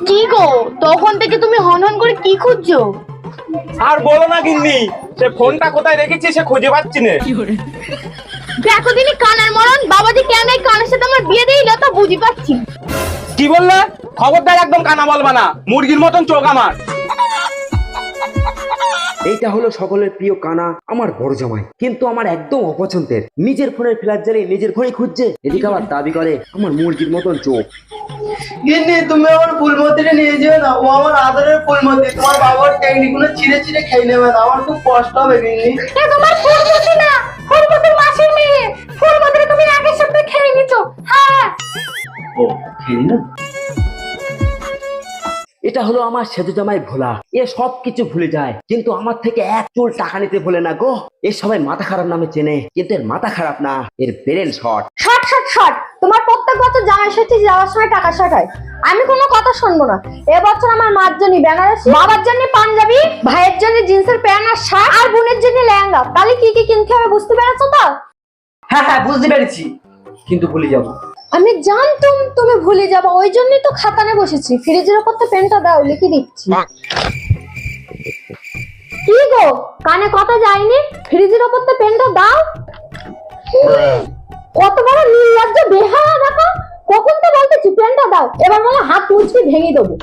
কি গো, তখন থেকে তুমি হনহন করে কি খুঁজছো? আর বলো না গিন্নি, সে ফোনটা কোথায় রেখেছি সে খুঁজে পাচ্ছি না। দেখো দিনই কানের মরণ, বাবাজি কেন এই কানের সাথে আমার বিয়ে দিল তা বুঝি পাচ্ছি। কি বললে? খবরদার একদম কানা বলবা না, মুরগির মতন চোখ আমার। এইটা হলো সকলের প্রিয় কানা, আমার বড় জামাই, কিন্তু আমার একদম অপছন্দের। নিজের ফোনের ফ্ল্যাশ জ্বালিয়ে নিজের ফোনে খুঁজছে, এদিকে আবার দাবি করে আমার মুরগির মতন চোখ। গিন্নি, তুমি আমার ফুলমতিটা নিয়ে যেও না, ও আমার আদরের ফুলমতি। তোমার বাবার টেকনিক গুলো ছিঁড়ে ছিঁড়ে খেয়ে নেবে না, আমার খুব কষ্ট হবে গিন্নি। তোমার ফুলমতি না, ফুলমতির মাসির মেয়ে। ফুলমতি তুমি আগের সপ্তাহে খেয়ে নিছো। হ্যাঁ, ও খেয়ে না। এটা হলো আমার সেজু জামাই ভোলা, এ সব কিছু ভুলে যায় কিন্তু আমার থেকে এক চুল টাকা নিতে ভুলে না গো। এর সবাই মাথা খারাপ নামে চেনে, কিন্তু এর মাথা খারাপ না, এর brain short. Short short short. তোমার প্রত্যেক বছর জামাই ষষ্ঠী যাওয়ার সময় টাকা শর্ট হয়। আমি কোনো কথা শুনবো না। এবছর আমার মার জন্য বেনারসি, বাবার জন্য পাঞ্জাবি, ভাইয়ের জন্য জিন্সের প্যান্ট আর শার্ট, আর বোনের জন্য লেহেঙ্গা। তাহলে কি কি কিনতে হবে বুঝতে পেরেছো তো? হ্যাঁ হ্যাঁ, বুঝতে পেরেছি, কিন্তু ভুলে যাবো। আমি জানতাম তুমি ভুলে যাবো, ওই জন্যই তো খাতানে বসেছি। ফ্রিজের ওপর তো পেনটা দাও, লিখে দিচ্ছি। কি গো, কানে কথা যায়নি? ফ্রিজের ওপর তো পেনটা দাও। কত বড় নির্লজ্জ বেহায়া দেখো, কখন তো বলতেছি পেনটা দাও, এবার মনে হাত মুচকি ভেঙে দেবো।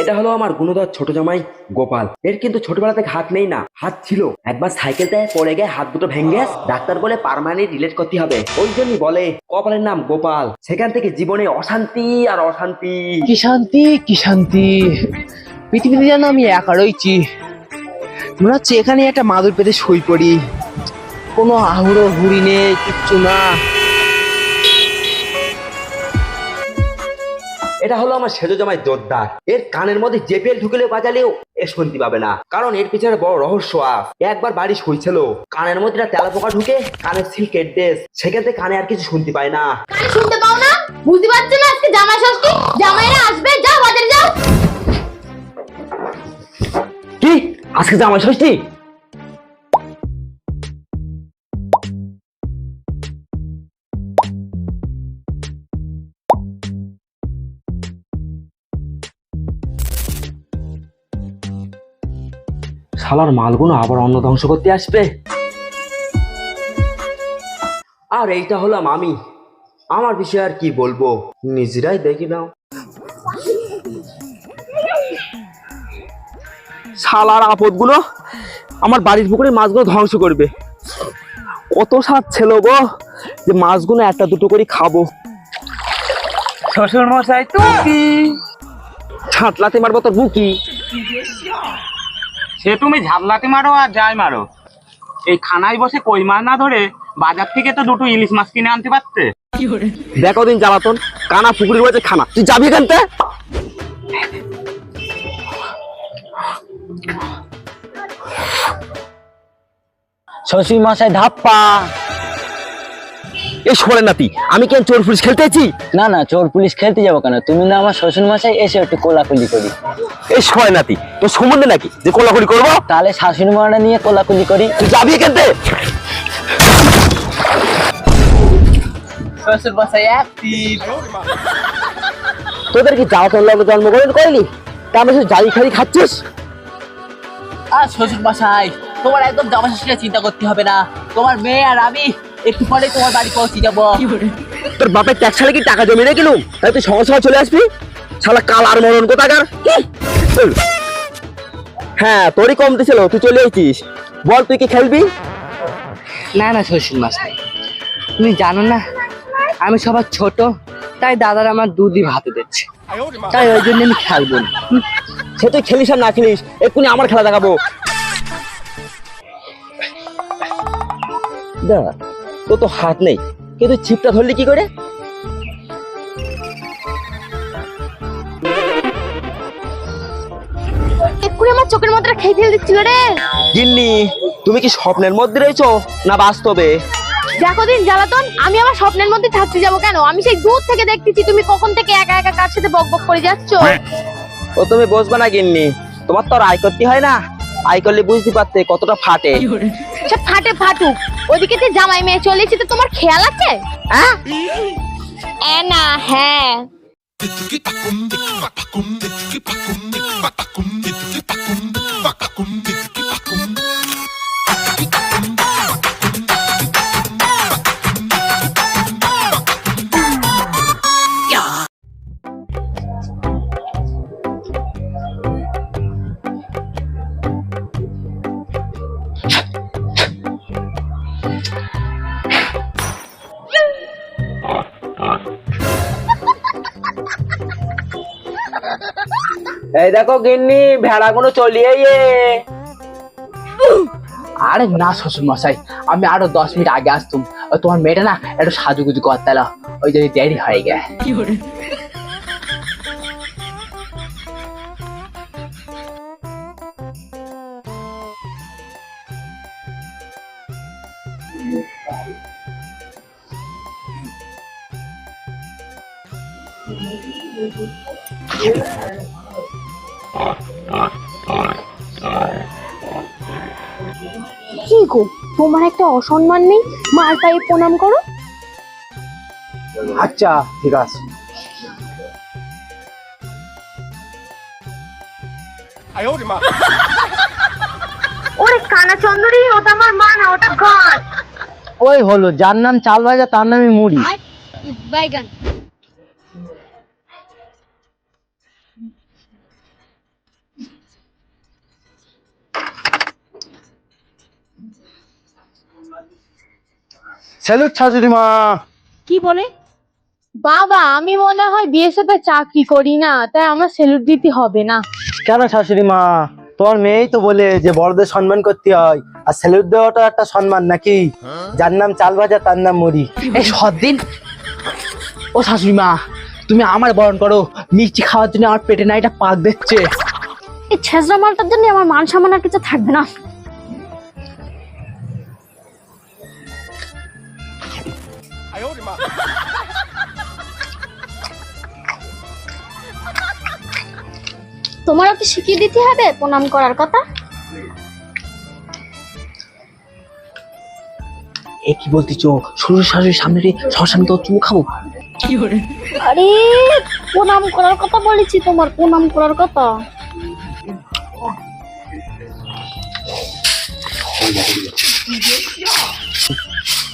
এটা হলো আমার গুণধর ছোট জামাই গোপাল, এর কিন্তু ছোটবেলা থেকে হাত নেই না, হাত ছিল। একবার সাইকেলতে পড়ে গিয়ে হাত দুটো ভেঙে ডাক্তার বলে পার্মানেন্ট রিলেট করতে হবে, ওই জন্যই বলে কপালের নাম গোপাল। সেখান থেকে জীবনে অশান্তি আর অশান্তি। কি শান্তি, কি শান্তি। পৃথিবীতে যেন আমি একা রয়েছি। মনে হচ্ছে এখানে একটা মাদুর পেতে শুই পড়ি, কোনো আহুড়ো হুড়ি নেই, কিচ্ছু না। এটা হলো আমার সেজো জামাই জোরদার, এর কানের মধ্যে জেপিএল ঢুকলে বাজালেও এ শুনতে পাবে না, কারণ এর পিছনে বড় রহস্য আছে। একবার বাড়ি শুইছিল, কানের মধ্যে তেলা পোকা ঢুকে কানের সিল কেটে, সেখান থেকে কানে আর কিছু শুনতে পায় না। কানে শুনতে পাও না? বুঝতে পারছো না আজকে জামাই ষষ্ঠী? জামাইরা আসবে, যাও বাজারে যাও। কি আজকে জামাই ষষ্ঠী? শালার মালগুলো আবার অন্ন ধ্বংস করতে আসবে। আর এইটা হলাম আমি, আমার বিষয়ে আর কি বলবো, নিজেরাই দেখি নাও। শালার আপদগুলো আমার বাড়ির পুকুরে মাছগুলো ধ্বংস করবে। কত স্বাদ ছিল গো, যে মাছগুলো একটা দুটো করে খাবো। শ্বশুর মশাই তুমি ছাতলাতে মারবো তোর বুকি। সে তুমি ঝাপলাতে মারো আর যাই মারো, এই খানায় বসে কই মাছ না ধরে বাজার থেকে তো দুটো ইলিশ মাছ কিনে আনতে পারতে। দেখো দিন জ্বালাতন, কানা পুকুরের বসে খানা, তুই যাবি এখানতে? শ্বশুর মশাই ধাপ্পা। এই শোনে নাতি, আমি কেন চোর পুলিশ খেলতেছি? না না, চোর পুলিশ খেলতে যাবো কেন? তুমি না আমার শ্বশুর মশাই, এসে একটু কোলাকুলি করি। এই শোনে নাতি, তোর সম্বন্ধে নাকি যে কোলাকুলি করবো? তাহলে শাশুড়ি মাটা নিয়ে কোলাকুলি করি। তুই যাবি এখানতে? শ্বশুর মশাই তোদের কি জ্বালাতন লাগলো জন্মগ্রহণ করেনি? তা আমি শুধু জালি খালি খাচ্ছিস? আর শ্বশুর মশাই, তোমার একদম জামা ষষ্ঠীর চিন্তা করতে হবে না। তোমার মেয়ে আর আমি একটু পরে তোমার বাড়ি পৌঁছে যাবো। তোর বাপের ট্যাক্স সালে কি টাকা জমি রেখেলুম, তাই তুই সঙ্গে সঙ্গে চলে আসবি? শালা কালার মরণ কোথাকার। হ্যাঁ, তোরই কমতে ছিল, তুই চলে এসেছিস। বল তুই কি খেলবি? না না শ্বশুর মশাই, তুমি জানো না আমি সবার ছোট, তাই দাদার আমার দুধই ভাতে দিচ্ছে, তাই ওই জন্য আমি খেলবো না। সে তুই খেলিস আর না খেলিস, এক্ষুনি আমার খেলা দেখাবো। তোর তো হাত নেই, কিন্তু ছিপটা ধরলি কি করে? এক্ষুনি আমার চোখের মধ্যে খেয়ে ফেল দিচ্ছিল রে। গিন্নি, তুমি কি স্বপ্নের মধ্যে রয়েছো না বাস্তবে? দেখো দিন জ্বালাতন, আমি আমার স্বপ্নের মধ্যে থাকতে যাবো কেন? আমি সেই দূর থেকে দেখতেছি তুমি কখন থেকে একা একা কার সাথে বক বক করে যাচ্ছ। ও তুমি বুঝবে না গিন্নি, তোমার তো আর আয় করতে হয় না, আয় করলে বুঝতে পারতে কতটা ফাটে। সব ফাটে ফাটুক, ওদিকে যে জামাই মেয়ে চলেছে তো তোমার খেয়াল আছে? হ্যাঁ না হ্যাঁ এই দেখো গিন্নি, ভেড়াগুলো চলিয়ে আরে না শ্বশুর মশাই, আমি আরো 10 মিনিট আগে আসতুম। ওই তোমার মেয়েটা না একটু সাজুগুজু করতে এলো, ওই জন্য দেরি হয়ে গে। কি গো, তোমার একটা অসম্মান নেই? মার পায়ে প্রণাম করো। আচ্ছা ঠিক আছে। ওরে কানা চন্দরী, ওটা আমার মা না, ওটা গাছ। ওই হলো, যার নাম চাল ভাজা তার নামই মুড়ি। বাইগান। স্যালুট শাশুড়ি মা। কি বলে? বাবা, আমি মনে হয় বিএসএফ এ চাকরি করি না, তাই আমার স্যালুট দিতে হবে না। কেন শাশুড়ি মা, তোমার মেয়েই তো বলে যে বড়দের সম্মান করতে হয়, আর স্যালুট দেওয়াটা একটা সম্মান নাকি? যার নাম চাল ভাজা তার নাম মুড়ি। এই সদ্দিন, ও শাশুড়ি মা তুমি আমার বরণ করো, মিষ্টি খাওয়ার জন্য আমার পেটে না এটা পাক দিচ্ছে। এই ছেঁচড়া মালটার জন্য আমার মান সম্মান আর কিছু থাকবে না। তোমারও কি শিখিয়ে দিতে হবে প্রণাম করার কথা? এ কি বলতেছো? শ্বশুর শাশুড়ির সামনে রে শ্মশানে তো চুমু খাবো? আরে প্রণাম করার কথা বলেছি, তোমার প্রণাম করার কথা।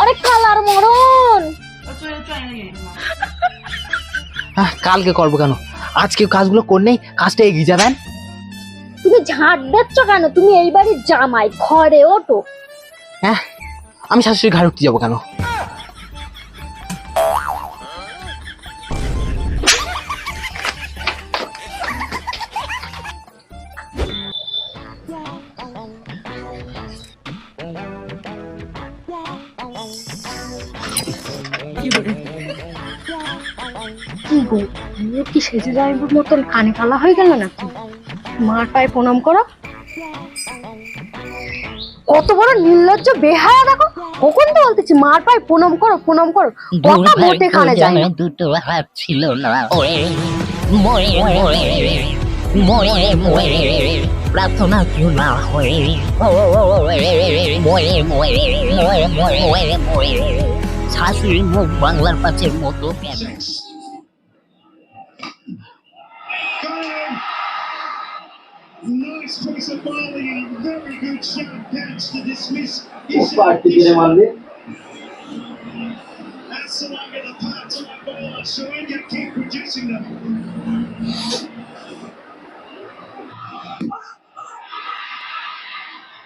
আরে কালার মরণ, কালকে করবো কেন? আজকে কাজগুলো করলেই কাজটা এগিয়ে যাবেন। তুমি ঝাড় দিচ্ছ কেন? তুমি এই বাড়ির জামাই, ঘরে ওঠো। হ্যাঁ, আমি শাশুড়ি ঘাড় উঠতে যাবো কেন? কি গো, আমিও কি সেজে যাই মতন কানে কালা হয়ে গেল নাকি? মার পায়ে প্রণাম করো। কত বড় নির্লজ্জ বেহায়া দেখো, কখন তো বলতেছি মার পায়ে প্রণাম করো প্রণাম করো, কত মোটে কানে যায় না। দুটো হাত ছিল না ওরে মরে মরে মরে মরে প্রার্থনা কেউ না হয়ে মরে মরে মরে মরে মরে শাশুড়ি মুখ বাংলার পাঁচের মতো Nice piece of bowling and very good shot catch to dismiss. That's Saranga, the part to my ball. Saranga keep producing them.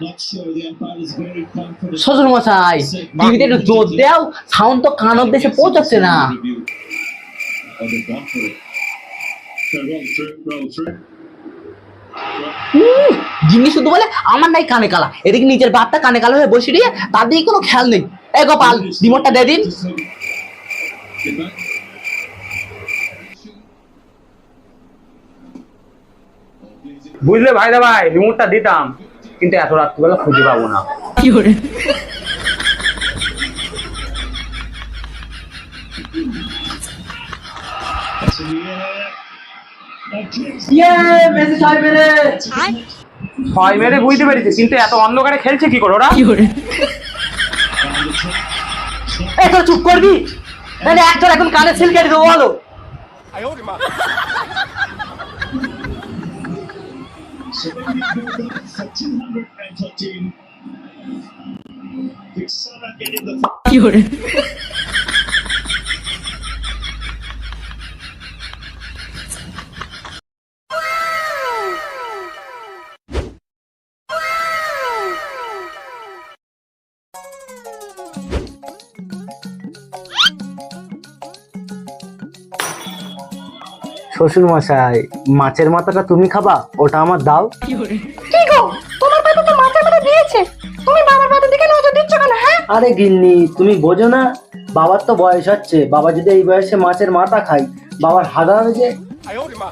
Not sure the umpire is very confident. শ্বশুর মশাই টিভিতে একটু জোর দাও, সাউন্ড তো কান অব্দি এসে পৌঁছাচ্ছে না। Oh, they've gone for it. So roll through. জিনিস শুধু বলে আমার নাই কানে কালা, এদিকে নিজের বাপটা কানে কালা হয়ে বসে দিয়ে তার দিকে কোনো খেয়াল নেই। এ গোপাল, রিমোটটা দিয়ে দিন। বুঝলে ভাই রিমোটটা দিতাম, কিন্তু এত রাত্রিবেলা খুঁজে পাবো না। That's in the air. Against ইয়ে মেসি ছয় মেরে ছয় মেরে বুঝতে পেরেছি, কিন্তু এত অন্ধকারে খেলছে কি করে ওরা? এই তো চুপ করবি, নাহলে একজন এখন কানে সিল কেটে দেবো বলো। so then we go back for 213. Vixara getting the শ্বশুর মশাই, মাছের মাথাটা তুমি খাবা, ওটা আমার দাও। কি গো, তোমার পাতে তো মাছের মাথা দিয়েছে, তুমি বাবার পাতের দিকে নজর দিচ্ছ কেন? হ্যাঁ, আরে গিন্নি, তুমি বোঝো না, বাবার তো বয়স হচ্ছে, বাবা যদি এই বয়সে মাছের মাথা খাই, বাবার হাদা হবে যে।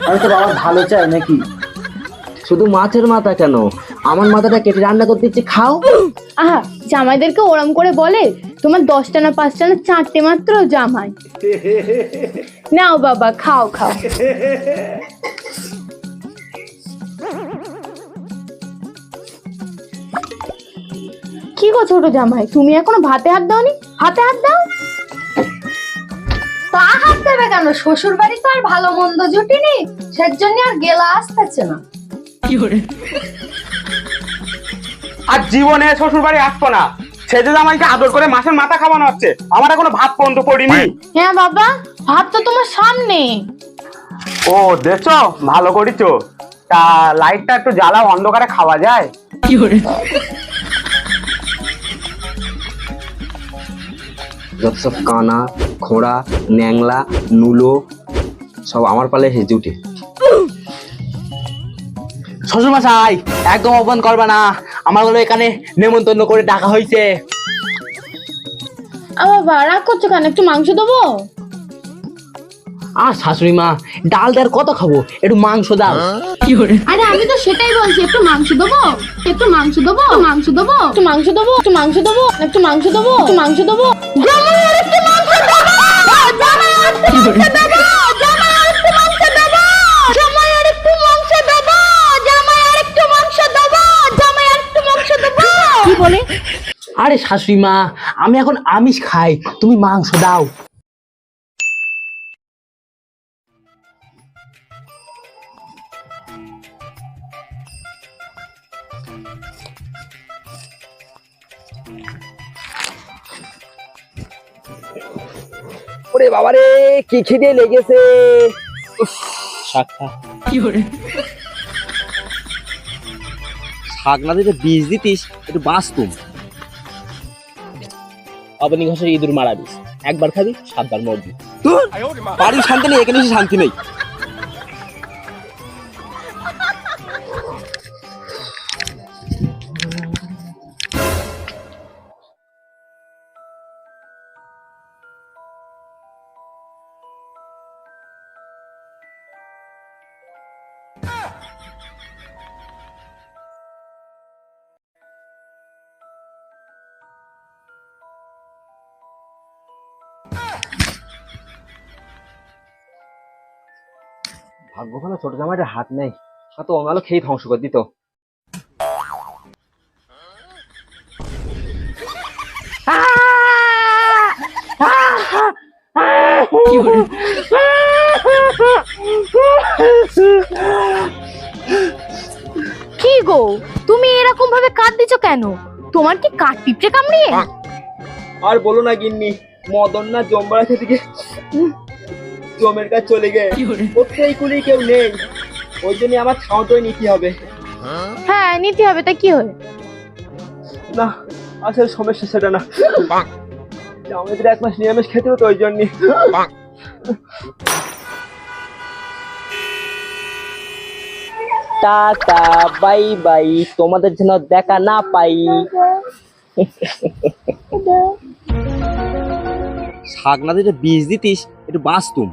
আমি তো বাবার ভালো চাই নাকি। শুধু মাছের মাথা কেন, আমার মাথাটা কেটে রান্না করতে ইচ্ছে, খাও। আহা, জামাইদেরকে ওরম করে বলে, তোমার 10টা না 5টা না 4টে মাত্র জামাই। নাও বাবা, খাও খাও। কি গো ছোট জামাই, তুমি এখনো ভাতে হাত দাওনি? হাতে হাত দাও। তা হাত দেবে কেন, শ্বশুর বাড়ি তো আর ভালো মন্দ জুটিনি, সেজন্য আর গেলা আসতেছে না। আর জীবনে শ্বশুর বাড়ি আসবো না, সেজে জামাইকে আদর করে মাছের মাথা খাওয়ানো হচ্ছে, আমার এখনো ভাত পর্যন্ত পড়িনি। হ্যাঁ বাবা, ভাত তো তোমার সামনে। ও দেখছো, ভালো করিছো। তা লাইটটা একটু জ্বালাও, অন্ধকারে খাওয়া যায়। যত সব কানা খোঁড়া ন্যাংলা নুলো সব আমার পালে এসে জুটে। শ্বশুর মশাই, একদম অপমান করবা না, আমার হলো এখানে নেমন্তন্ন করে ডাকা হয়েছে। বাবা রাগ করছো কেন, একটু মাংস দেবো? আর শাশুড়ি মা, ডাল দেওয়ার কত খাবো, একটু মাংস দাও। আরে আমি তো সেটাই বলছি, একটু মাংস দেবো, একটু মাংস দেবো, মাংস দেবো, একটু মাংস দেবো, একটু মাংস দেবো, একটু মাংস দেবো, একটু মাংস দেবো। জামাই আর একটু মাংস দেবো, জামাই আর একটু মাংস দেবো, জামাই আর একটু মাংস দেবো, জামাই আর একটু মাংস দেবো, জামাই আর একটু মাংস দেবো, জামাই আর একটু মাংস দেবো। কি বলে? আরে শাশুড়ি মা, আমি এখন আমিষ খাই, তুমি মাংস দাও। ওরে বাবারে, কি খিদে লেগেছে। শাক না দিতে বীজ দিতিস, একটু বাঁচতুম। অবনী ঘোষের ইঁদুর মারা বিষ, একবার খাবি 7 বার মরবি। বাড়ির শান্তি নেই, এখানে এসে শান্তি নেই। ভাগ্য ভালো ছোট জামাইটার হাত নেই, হাত অঙ্গালো খেয়ে ধ্বংস করে দিত। কি গো, তুমি এরকম ভাবে কাঁদছো কেন? তোমার কি কাঠ পিঁপড়ে কামড়িয়ে? আর বলো না গিন্নি, মদন না জম্বারা থেকে জমের কাছে চলে গে, প্রত্যেক কুলি কেউ নেই, ওই জন্য আমার ছাউটাই নিতে হবে। হ্যাঁ নিতে হবে, তা কি হয়? না, আসলে সমস্যা সেটা না, আমাদের 1 মাস নিরামিষ খেতে হতো, ওই জন্য। টাটা বাই বাই, তোমাদের যেন দেখা না পাই। শাক না দিতে বীজ দিতিস, একটু বাঁচতুম।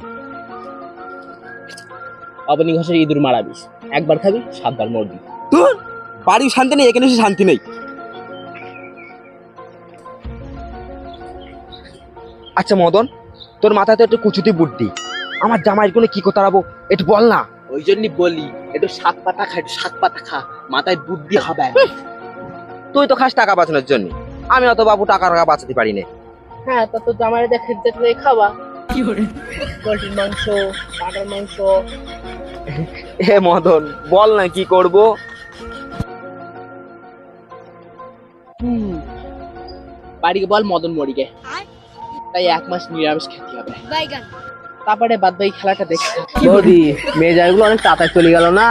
অবনী ঘোষের ইঁদুর মারা বিষ, একবার খাবি 7 বার মরবি। বাড়ির শান্তি নেই, এখানে এসে শান্তি নেই। আচ্ছা মদন, তোর মাথায় তো একটু কুচুতি বুদ্ধি, আমার জামাইয়ের কোনো কি কথা রাবো একটু বল না। ওই জন্যই বলি একটু শাক পাতা খা, একটু শাক পাতা খা, মাথায় বুদ্ধি হবে। তুই তো খাস টাকা বাঁচানোর জন্য, আমি অত বাবু টাকা বাঁচাতে পারি না। হ্যাঁ, তা তো জামাইরা দেখে দেখলে খাওয়া পোল্ট্রির মাংস, কাটার মাংস। হে মদন, বল না কি করব। বাড়িকে বল মদন মরিকে, তাই 1 মাস নিরামিষ খেতে হবে, তারপরে বাদ বাকি খেলাটা দেখতে। বৌদি, মেয়ে জায়গুলো অনেক তাড়াতাড়ি চলে গেল না?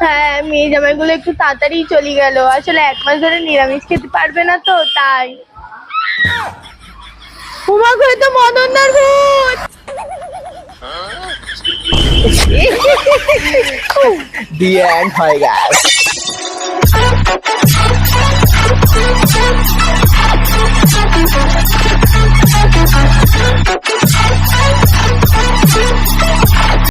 হ্যাঁ, মেয়ে জামাইগুলো একটু তাড়াতাড়ি চলে গেল, আসলে 1 মাস ধরে নিরামিষ খেতে পারবে না তো তাই। তোমার ঘরে তো মদনদার ভূত। দি এন্ড হয়ে গেছে।